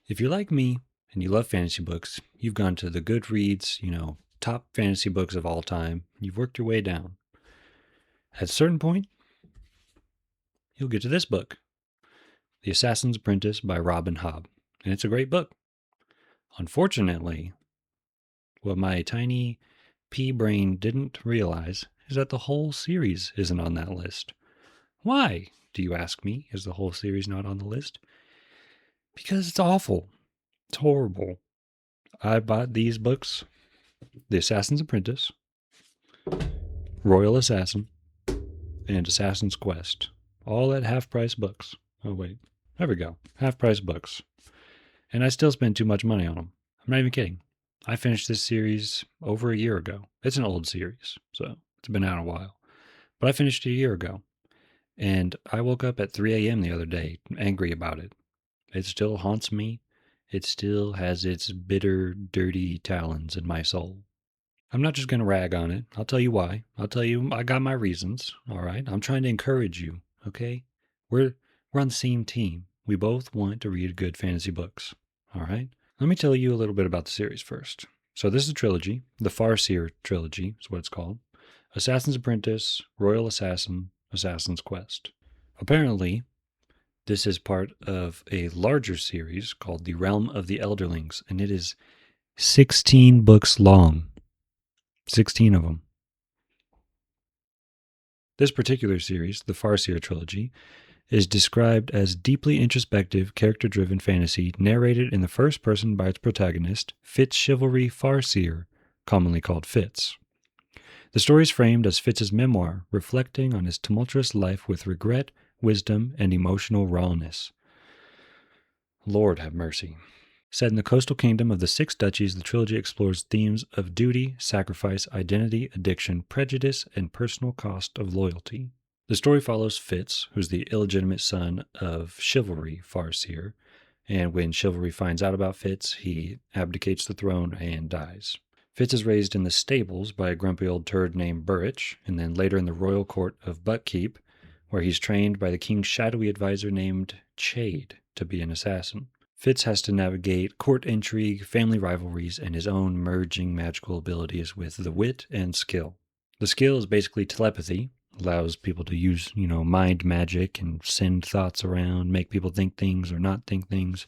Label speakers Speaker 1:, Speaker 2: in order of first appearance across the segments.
Speaker 1: If you're like me and you love fantasy books, you've gone to the Goodreads, top fantasy books of all time. You've worked your way down. At a certain point, you'll get to this book, The Assassin's Apprentice by Robin Hobb. And it's a great book. Unfortunately, what my tiny pea brain didn't realize is that the whole series isn't on that list. Why, do you ask me, is the whole series not on the list? Because it's awful. It's horrible. I bought these books, The Assassin's Apprentice, Royal Assassin, and Assassin's Quest, all at half-price books. Oh, wait. There we go. Half-price books. And I still spend too much money on them. I'm not even kidding. I finished this series over a year ago. It's an old series, so it's been out a while. But I finished it a year ago. And I woke up at 3 a.m. the other day, angry about it. It still haunts me. It still has its bitter, dirty talons in my soul. I'm not just going to rag on it. I'll tell you why. I'll tell you I got my reasons, all right? I'm trying to encourage you, okay? We're on the same team. We both want to read good fantasy books, all right? Let me tell you a little bit about the series first. So this is a trilogy. The Farseer Trilogy is what it's called. Assassin's Apprentice, Royal Assassin, Assassin's Quest. Apparently, this is part of a larger series called The Realm of the Elderlings, and it is 16 books long. 16 of them. This particular series, the Farseer Trilogy, is described as deeply introspective, character-driven fantasy narrated in the first person by its protagonist, Fitz Chivalry Farseer, commonly called Fitz. The story is framed as Fitz's memoir, reflecting on his tumultuous life with regret, wisdom, and emotional rawness. Lord have mercy. Set in the coastal kingdom of the Six Duchies, the trilogy explores themes of duty, sacrifice, identity, addiction, prejudice, and personal cost of loyalty. The story follows Fitz, who's the illegitimate son of Chivalry Farseer, and when Chivalry finds out about Fitz, he abdicates the throne and dies. Fitz is raised in the stables by a grumpy old turd named Burrich, and then later in the royal court of Buckkeep, where he's trained by the king's shadowy advisor named Chade to be an assassin. Fitz has to navigate court intrigue, family rivalries, and his own merging magical abilities with the wit and skill. The skill is basically telepathy, allows people to use, mind magic and send thoughts around, make people think things or not think things,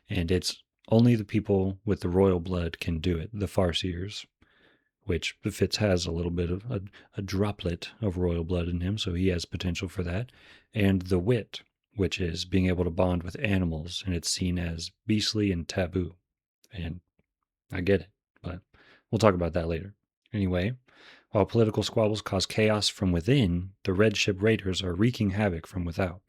Speaker 1: and it's only the people with the royal blood can do it, the Farseers, which Fitz has a little bit of a droplet of royal blood in him, so he has potential for that, and the wit, which is being able to bond with animals, and it's seen as beastly and taboo. And I get it, but we'll talk about that later. Anyway, while political squabbles cause chaos from within, the Red Ship Raiders are wreaking havoc from without.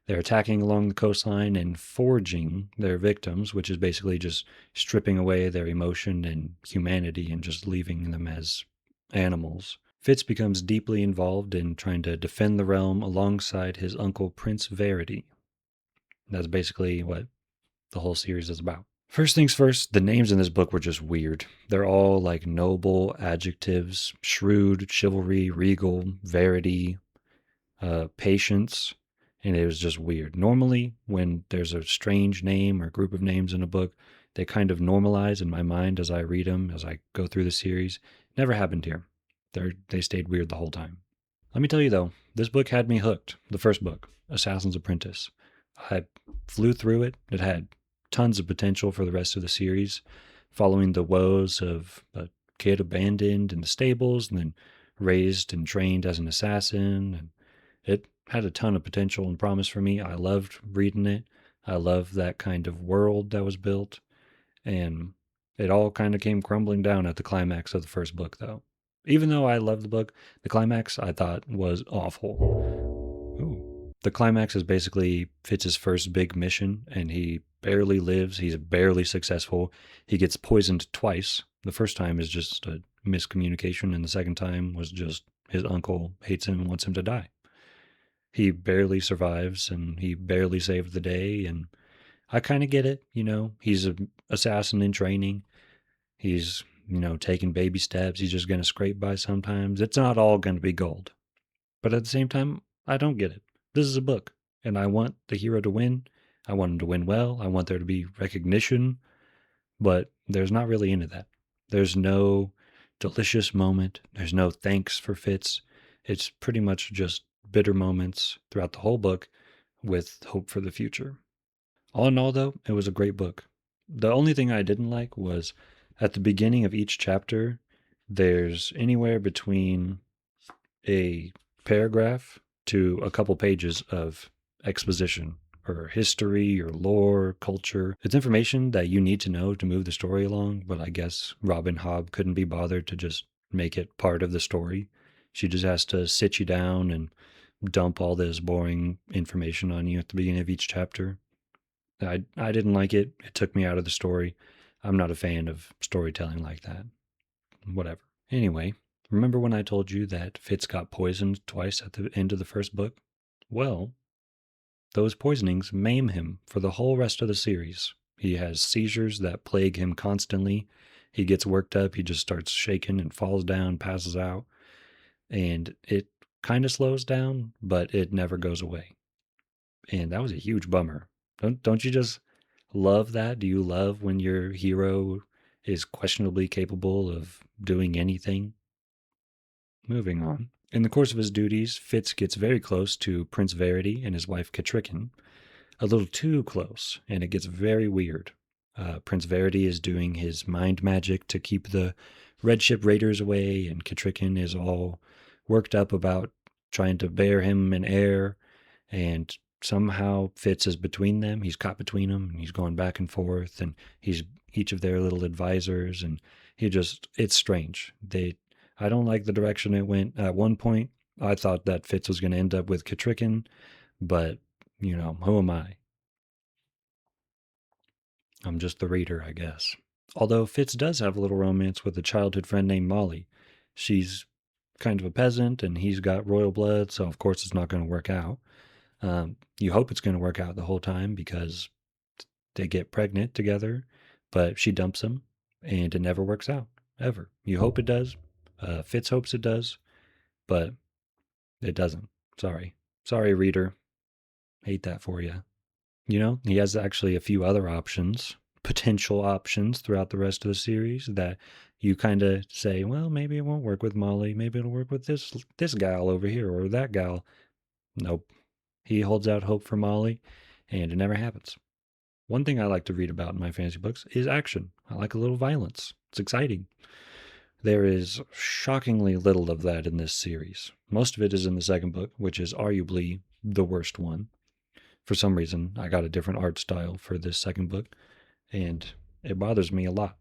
Speaker 1: They're attacking along the coastline and forging their victims, which is basically just stripping away their emotion and humanity and just leaving them as animals. Fitz becomes deeply involved in trying to defend the realm alongside his uncle Prince Verity. That's basically what the whole series is about. First things first, the names in this book were just weird. They're all like noble adjectives: shrewd, chivalry, regal, verity, patience, and it was just weird. Normally, when there's a strange name or group of names in a book, they kind of normalize in my mind as I read them, as I go through the series. Never happened here. They stayed weird the whole time. Let me tell you though, this book had me hooked. The first book, Assassin's Apprentice. I flew through it. It had tons of potential for the rest of the series, following the woes of a kid abandoned in the stables and then raised and trained as an assassin. And it had a ton of potential and promise for me. I loved reading it. I loved that kind of world that was built. And it all kind of came crumbling down at the climax of the first book, though. Even though I loved the book, the climax I thought was awful. Ooh. The climax is basically Fitz's first big mission, and he barely lives. He's barely successful. He gets poisoned twice. The first time is just a miscommunication, and the second time was just his uncle hates him and wants him to die. He barely survives, and he barely saved the day, and I kind of get it, He's an assassin in training. He's taking baby steps. He's just going to scrape by sometimes. It's not all going to be gold. But at the same time, I don't get it. This is a book, and I want the hero to win. I want him to win well. I want there to be recognition, but there's not really any of that. There's no delicious moment. There's no thanks for Fitz. It's pretty much just bitter moments throughout the whole book with hope for the future. All in all, though, it was a great book. The only thing I didn't like was at the beginning of each chapter, there's anywhere between a paragraph to a couple pages of exposition or history or lore, culture. It's information that you need to know to move the story along, but I guess Robin Hobb couldn't be bothered to just make it part of the story. She just has to sit you down and dump all this boring information on you at the beginning of each chapter. I didn't like it. It took me out of the story. I'm not a fan of storytelling like that. Whatever. Anyway, remember when I told you that Fitz got poisoned twice at the end of the first book? Well, those poisonings maim him for the whole rest of the series. He has seizures that plague him constantly. He gets worked up, he just starts shaking and falls down, passes out, and it kind of slows down, but it never goes away. And that was a huge bummer. Don't you just love that? Do you love when your hero is questionably capable of doing anything? Moving on. In the course of his duties, Fitz gets very close to Prince Verity and his wife Catrican. A little too close, and it gets very weird. Prince Verity is doing his mind magic to keep the Red Ship Raiders away, and Catrican is all worked up about trying to bear him an heir, and somehow Fitz is between them. He's caught between them, and he's going back and forth, and he's each of their little advisors, and it's strange. I don't like the direction it went. At one point, I thought that Fitz was going to end up with Catrican, but, who am I? I'm just the reader, I guess. Although Fitz does have a little romance with a childhood friend named Molly. She's kind of a peasant, and he's got royal blood, so of course it's not going to work out. You hope it's going to work out the whole time because they get pregnant together, but she dumps him, and it never works out, ever. You hope it does. Fitz hopes it does, but it doesn't. Sorry. Sorry, reader. Hate that for you. He has actually a few other options, potential options throughout the rest of the series that you kind of say, well, maybe it won't work with Molly. Maybe it'll work with this gal over here or that gal. Nope. He holds out hope for Molly, and it never happens. One thing I like to read about in my fantasy books is action. I like a little violence. It's exciting. There is shockingly little of that in this series. Most of it is in the second book, which is arguably the worst one. For some reason, I got a different art style for this second book, and it bothers me a lot.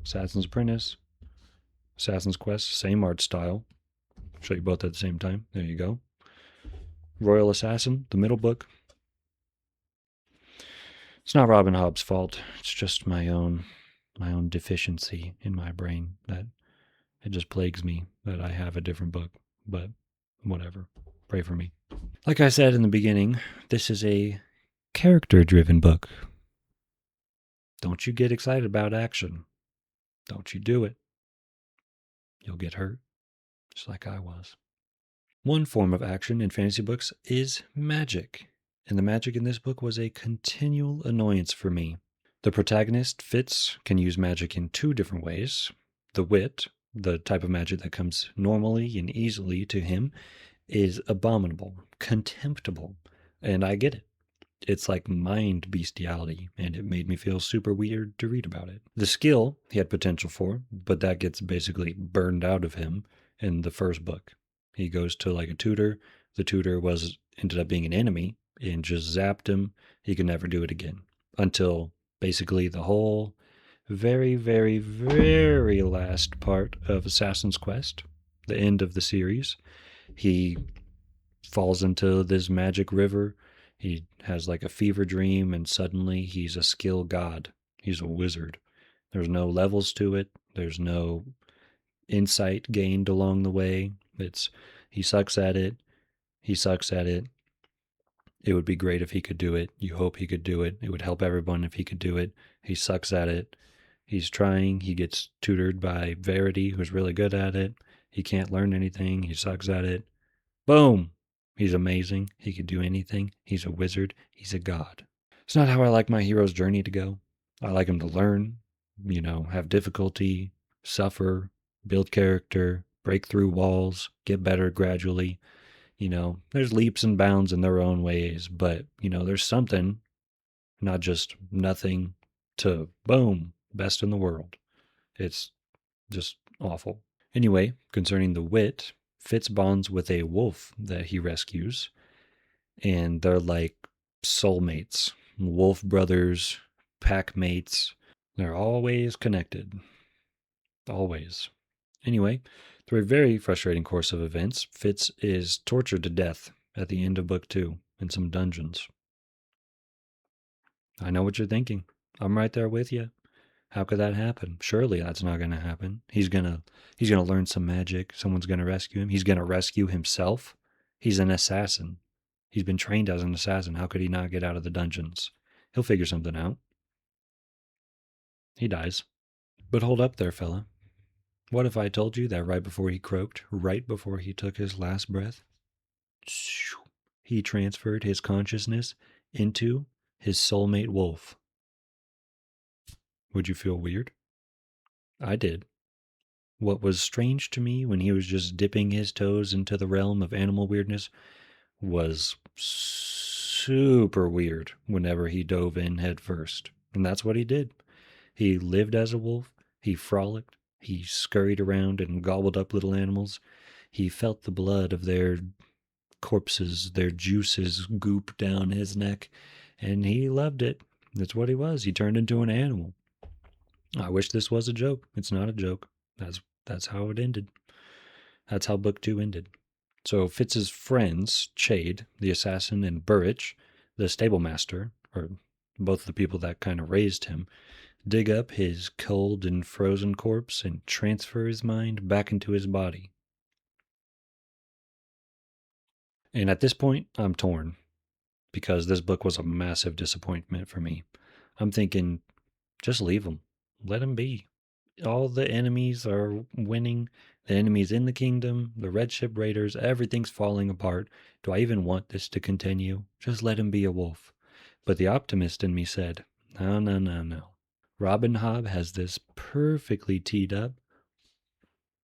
Speaker 1: Assassin's Apprentice, Assassin's Quest, same art style. Show you both at the same time. There you go. Royal Assassin, the middle book. It's not Robin Hobb's fault. It's just my own deficiency in my brain that it just plagues me that I have a different book. But whatever. Pray for me. Like I said in the beginning, this is a character-driven book. Don't you get excited about action. Don't you do it. You'll get hurt, just like I was. One form of action in fantasy books is magic, and the magic in this book was a continual annoyance for me. The protagonist, Fitz, can use magic in two different ways. The wit, the type of magic that comes normally and easily to him, is abominable, contemptible, and I get it. It's like mind bestiality, and it made me feel super weird to read about it. The skill he had potential for, but that gets basically burned out of him in the first book. He goes to like a tutor. The tutor ended up being an enemy and just zapped him. He could never do it again until basically the whole very, very, very last part of Assassin's Quest, the end of the series. He falls into this magic river. He has like a fever dream, and suddenly he's a skill god. He's a wizard. There's no levels to it. There's no insight gained along the way. He sucks at it. He sucks at it. It would be great if he could do it. You hope he could do it. It would help everyone if he could do it. He sucks at it. He's trying. He gets tutored by Verity, who's really good at it. He can't learn anything. He sucks at it. Boom! He's amazing. He could do anything. He's a wizard. He's a god. It's not how I like my hero's journey to go. I like him to learn, have difficulty, suffer, build character, break through walls, get better gradually. There's leaps and bounds in their own ways, but, there's something, not just nothing to boom, best in the world. It's just awful. Anyway, concerning the wit, Fitz bonds with a wolf that he rescues, and they're like soulmates, wolf brothers, pack mates. They're always connected. Always. Anyway, through a very frustrating course of events, Fitz is tortured to death at the end of book 2 in some dungeons. I know what you're thinking. I'm right there with you. How could that happen? Surely that's not going to happen. He's going to learn some magic. Someone's going to rescue him. He's going to rescue himself. He's an assassin. He's been trained as an assassin. How could he not get out of the dungeons? He'll figure something out. He dies. But hold up there, fella. What if I told you that right before he croaked, right before he took his last breath, he transferred his consciousness into his soulmate wolf? Would you feel weird? I did. What was strange to me when he was just dipping his toes into the realm of animal weirdness was super weird whenever he dove in head first. And that's what he did. He lived as a wolf. He frolicked. He scurried around and gobbled up little animals. He felt the blood of their corpses, their juices goop down his neck, and he loved it. That's what he was. He turned into an animal. I wish this was a joke. It's not a joke. That's how it ended. That's how book 2 ended. So Fitz's friends, Chade, the assassin, and Burrich, the stable master, or both the people that kind of raised him, dig up his cold and frozen corpse and transfer his mind back into his body. And at this point, I'm torn, because this book was a massive disappointment for me. I'm thinking, just leave him. Let him be. All the enemies are winning. The enemies in the kingdom, the Red Ship Raiders, everything's falling apart. Do I even want this to continue? Just let him be a wolf. But the optimist in me said, no, no, no, no. Robin Hobb has this perfectly teed up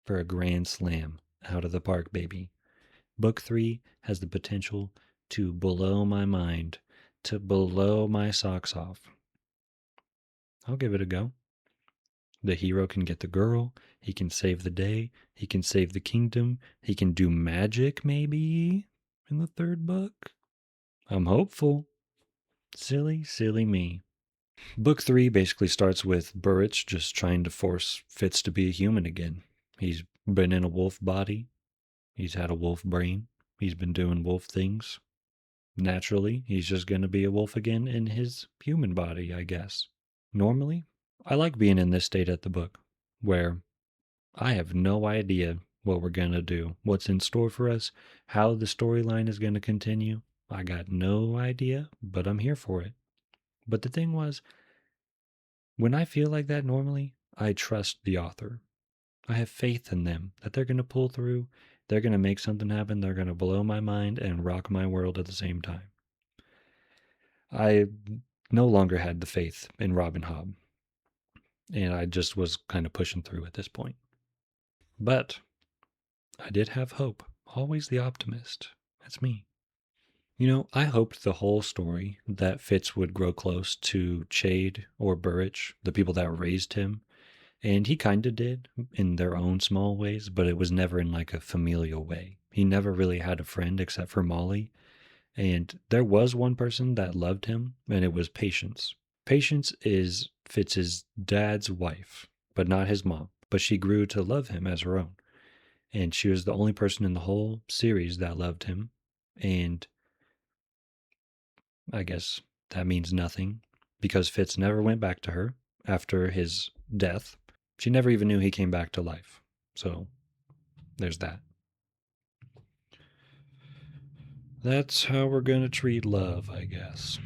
Speaker 1: for a grand slam. Out of the park, baby. Book 3 has the potential to blow my mind, to blow my socks off. I'll give it a go. The hero can get the girl. He can save the day. He can save the kingdom. He can do magic, maybe, in the 3rd book. I'm hopeful. Silly, silly me. Book 3 basically starts with Burrich just trying to force Fitz to be a human again. He's been in a wolf body. He's had a wolf brain. He's been doing wolf things. Naturally, he's just going to be a wolf again in his human body, I guess. Normally, I like being in this state at the book, where I have no idea what we're going to do, what's in store for us, how the storyline is going to continue. I got no idea, but I'm here for it. But the thing was, when I feel like that normally, I trust the author. I have faith in them that they're going to pull through, they're going to make something happen, they're going to blow my mind and rock my world at the same time. I no longer had the faith in Robin Hobb, and I just was kind of pushing through at this point. But I did have hope. Always the optimist. That's me. I hoped the whole story that Fitz would grow close to Chade or Burrich, the people that raised him. And he kind of did in their own small ways, but it was never in like a familial way. He never really had a friend except for Molly. And there was one person that loved him, and it was Patience. Patience is Fitz's dad's wife, but not his mom. But she grew to love him as her own. And she was the only person in the whole series that loved him. And I guess that means nothing, because Fitz never went back to her after his death. She never even knew he came back to life. So there's that. That's how we're going to treat love, I guess.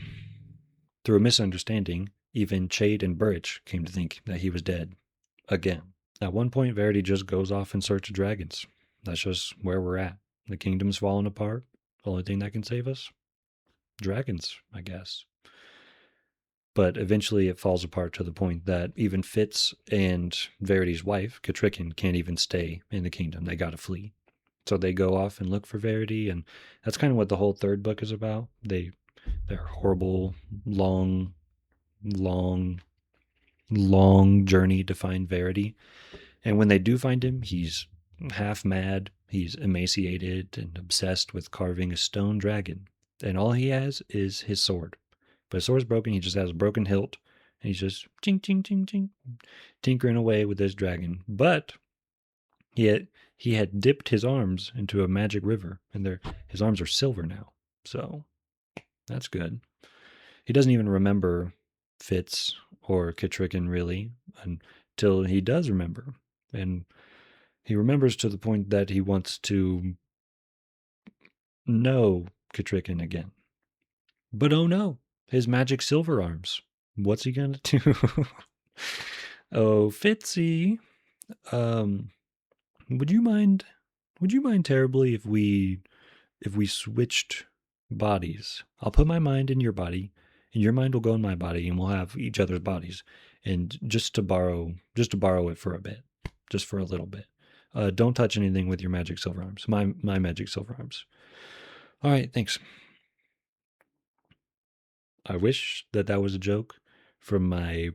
Speaker 1: Through a misunderstanding, even Chade and Burrich came to think that he was dead. Again. At one point, Verity just goes off in search of dragons. That's just where we're at. The kingdom's falling apart. The only thing that can save us? Dragons, I guess. But eventually it falls apart to the point that even Fitz and Verity's wife, Catricin, can't even stay in the kingdom. They got to flee. So they go off and look for Verity, and that's kind of what the whole third book is about. Their horrible, long, long, long journey to find Verity. And when they do find him, he's half mad, he's emaciated and obsessed with carving a stone dragon. And all he has is his sword. But his sword's broken, he just has a broken hilt, and he's just ching, ching, ching, ching, tinkering away with this dragon. But he had dipped his arms into a magic river, and his arms are silver now. So that's good. He doesn't even remember Fitz or Catricin really until he does remember. And he remembers to the point that he wants to know Catricin again. But oh no, his magic silver arms. What's he gonna do? Oh, Fitzy. Would you mind terribly if we switched bodies? I'll put my mind in your body, and your mind will go in my body, and we'll have each other's bodies. And just to borrow it for a bit, just for a little bit. Don't touch anything with your magic silver arms. My magic silver arms. All right, thanks. I wish that was a joke from my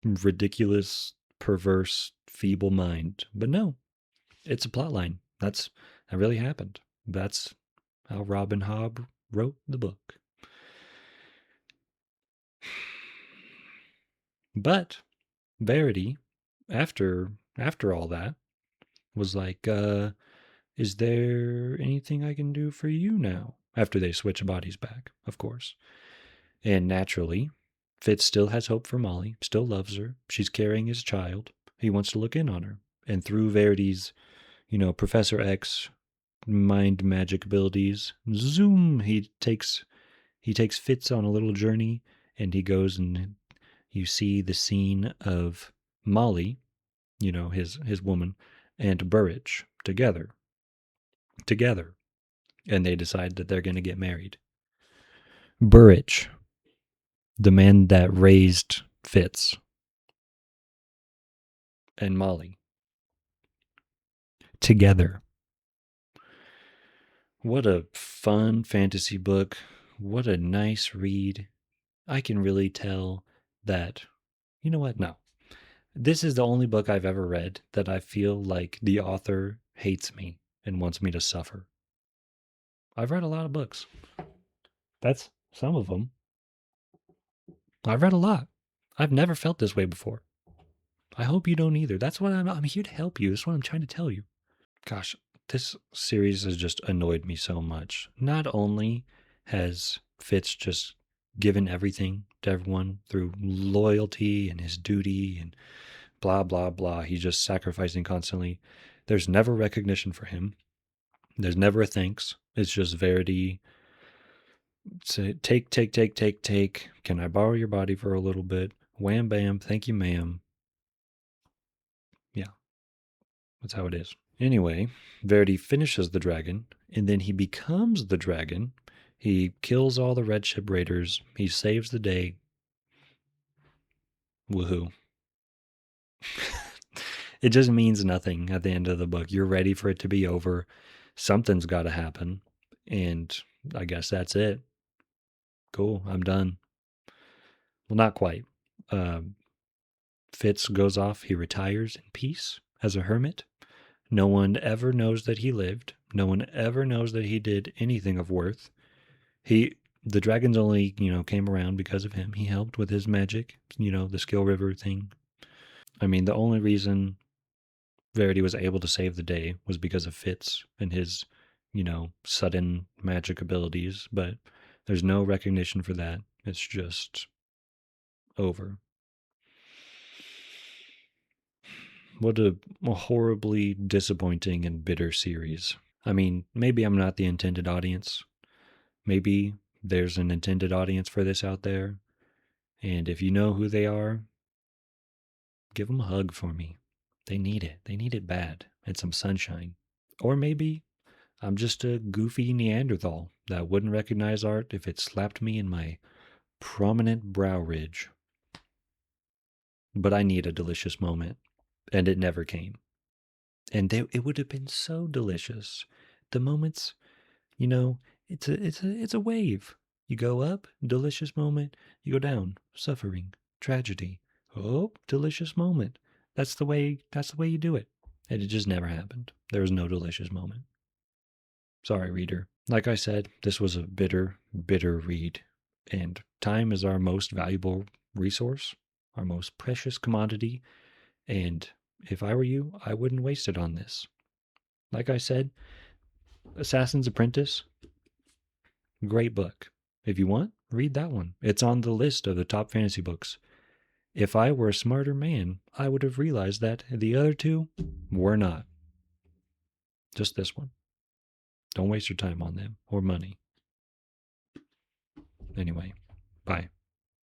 Speaker 1: ridiculous, perverse, feeble mind, but no, it's a plot line. That really happened. That's how Robin Hobb wrote the book. But Verity, after all that, was like, is there anything I can do for you now? After they switch bodies back, of course. And naturally, Fitz still has hope for Molly, still loves her. She's carrying his child. He wants to look in on her. And through Verity's, Professor X mind magic abilities, zoom, he takes Fitz on a little journey, and he goes and you see the scene of Molly, his woman, and Burrich together. And they decide that they're going to get married. Burrich, the man that raised Fitz, and Molly, together. What a fun fantasy book. What a nice read. I can really tell that, you know what? No. This is the only book I've ever read that I feel like the author hates me and wants me to suffer. I've read a lot of books. That's some of them. I've read a lot. I've never felt this way before. I hope you don't either. That's what I'm here to help you. That's what I'm trying to tell you. Gosh, this series has just annoyed me so much. Not only has Fitz just given everything to everyone through loyalty and his duty and blah, blah, blah. He's just sacrificing constantly. There's never recognition for him. There's never a thanks. It's just Verity. Say, take. Can I borrow your body for a little bit? Wham, bam. Thank you, ma'am. Yeah, that's how it is. Anyway, Verity finishes the dragon, and then he becomes the dragon. He kills all the Red Ship Raiders. He saves the day. Woohoo. It just means nothing at the end of the book. You're ready for it to be over. Something's got to happen. And I guess that's it. Cool, I'm done. Well, not quite. Fitz goes off. He retires in peace as a hermit. No one ever knows that he lived. No one ever knows that he did anything of worth. The dragons only, came around because of him. He helped with his magic, the Skill River thing. I mean, the only reason Verity was able to save the day was because of Fitz and his, sudden magic abilities, but there's no recognition for that. It's just over. What a horribly disappointing and bitter series. I mean, maybe I'm not the intended audience. Maybe there's an intended audience for this out there. And if you know who they are, give them a hug for me. They need it. They need it bad and some sunshine. Or maybe I'm just a goofy Neanderthal that wouldn't recognize art if it slapped me in my prominent brow ridge. But I need a delicious moment, and it never came. And it would have been so delicious. The moments, you know, it's a wave. You go up, delicious moment. You go down, suffering, tragedy. Oh, delicious moment. That's the way you do it. And it just never happened. There was no delicious moment. Sorry, reader. Like I said, this was a bitter, bitter read. And time is our most valuable resource, our most precious commodity. And if I were you, I wouldn't waste it on this. Like I said, Assassin's Apprentice, great book. If you want, read that one. It's on the list of the top fantasy books. If I were a smarter man, I would have realized that the other two were not. Just this one. Don't waste your time on them or money. Anyway, bye.